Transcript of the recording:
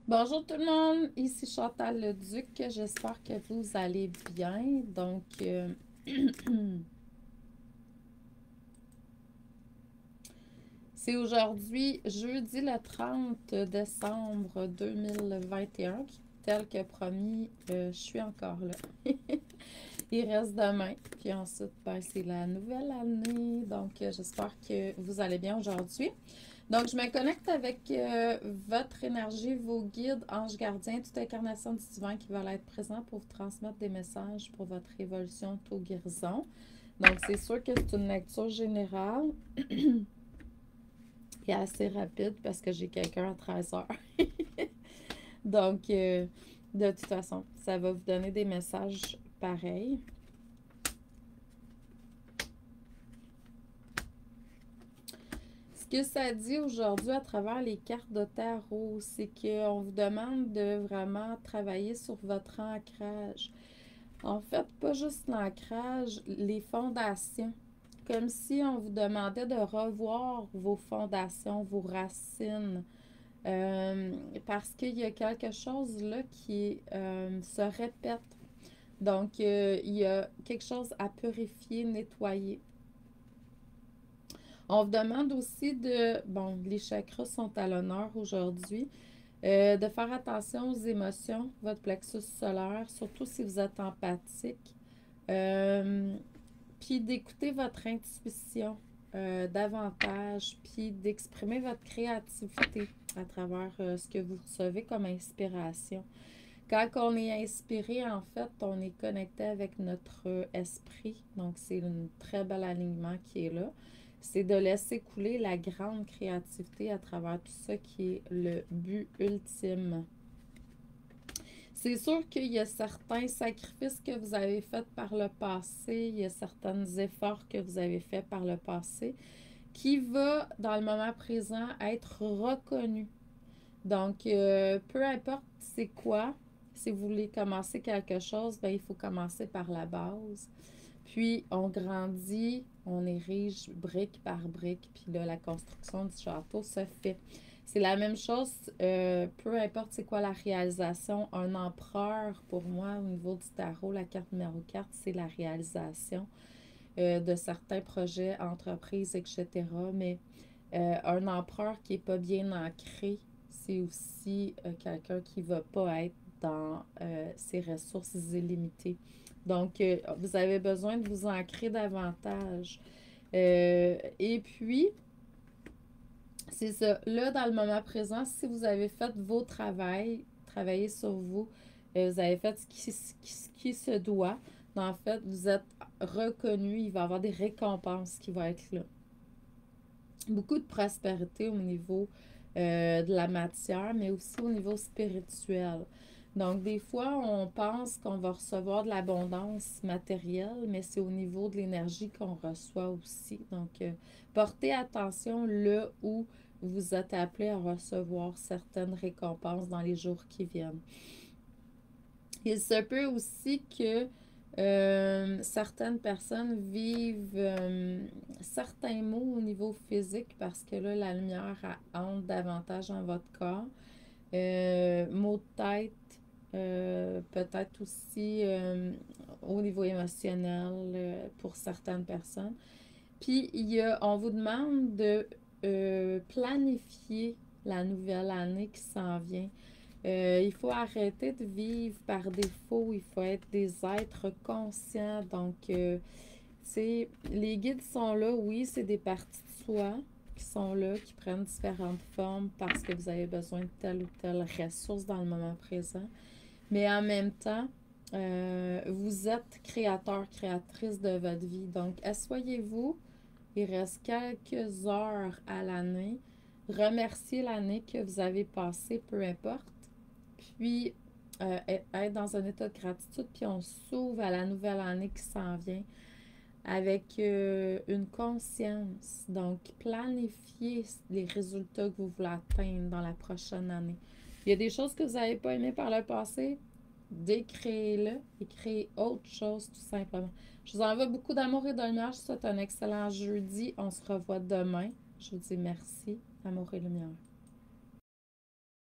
Bonjour tout le monde, ici Chantal Leduc, j'espère que vous allez bien. C'est aujourd'hui, jeudi le 30 décembre 2021, tel que promis, je suis encore là. Il reste demain, puis ensuite, ben, c'est la nouvelle année, j'espère que vous allez bien aujourd'hui. Donc, je me connecte avec votre énergie, vos guides, anges gardiens, toute incarnation du divin qui va être présent pour vous transmettre des messages pour votre évolution taux guérison. Donc, c'est sûr que c'est une lecture générale et assez rapide parce que j'ai quelqu'un à 13 heures. Donc, de toute façon, ça va vous donner des messages pareils. Ce que ça dit aujourd'hui à travers les cartes de tarot, c'est qu'on vous demande de vraiment travailler sur votre ancrage. En fait, pas juste l'ancrage, les fondations. Comme si on vous demandait de revoir vos fondations, vos racines. Parce qu'il y a quelque chose là qui se répète. Donc, il y a quelque chose à purifier, nettoyer. On vous demande aussi bon, les chakras sont à l'honneur aujourd'hui, de faire attention aux émotions, votre plexus solaire, surtout si vous êtes empathique. Puis d'écouter votre intuition davantage, puis d'exprimer votre créativité à travers ce que vous recevez comme inspiration. Quand on est inspiré, en fait, on est connecté avec notre esprit. Donc, c'est un très bel alignement qui est là. C'est de laisser couler la grande créativité à travers tout ça qui est le but ultime. C'est sûr qu'il y a certains sacrifices que vous avez faits par le passé, il y a certains efforts que vous avez faits par le passé qui va, dans le moment présent, être reconnu. Donc, peu importe c'est quoi, si vous voulez commencer quelque chose, ben, il faut commencer par la base. Puis, on grandit, on érige brique par brique, puis là, la construction du château se fait. C'est la même chose, peu importe c'est quoi la réalisation. Un empereur, pour moi, au niveau du tarot, la carte numéro 4, c'est la réalisation de certains projets, entreprises, etc. Mais un empereur qui n'est pas bien ancré, c'est aussi quelqu'un qui ne va pas être dans ses ressources illimitées. Donc, vous avez besoin de vous ancrer davantage. Et puis, c'est ça. Là, dans le moment présent, si vous avez fait vos travaillez sur vous, vous avez fait ce qui se doit, en fait, vous êtes reconnu, il va y avoir des récompenses qui vont être là. Beaucoup de prospérité au niveau de la matière, mais aussi au niveau spirituel. Donc, des fois, on pense qu'on va recevoir de l'abondance matérielle, mais c'est au niveau de l'énergie qu'on reçoit aussi. Donc, portez attention là où vous êtes appelé à recevoir certaines récompenses dans les jours qui viennent. Il se peut aussi que certaines personnes vivent certains maux au niveau physique parce que là, la lumière entre davantage dans votre corps. Maux de tête, peut-être aussi au niveau émotionnel pour certaines personnes. Puis, on vous demande de planifier la nouvelle année qui s'en vient. Il faut arrêter de vivre par défaut. Il faut être des êtres conscients. Donc, les guides sont là. Oui, c'est des parties de soi qui sont là, qui prennent différentes formes parce que vous avez besoin de telle ou telle ressource dans le moment présent. Mais en même temps, vous êtes créateur, créatrice de votre vie. Donc, asseyez-vous. Il reste quelques heures à l'année. Remerciez l'année que vous avez passée, peu importe. Puis, être dans un état de gratitude, puis on s'ouvre à la nouvelle année qui s'en vient avec une conscience. Donc, planifiez les résultats que vous voulez atteindre dans la prochaine année. Il y a des choses que vous n'avez pas aimées par le passé, décréez-le et créez autre chose tout simplement. Je vous envoie beaucoup d'amour et de lumière. Je vous souhaite un excellent jeudi. On se revoit demain. Je vous dis merci, amour et lumière.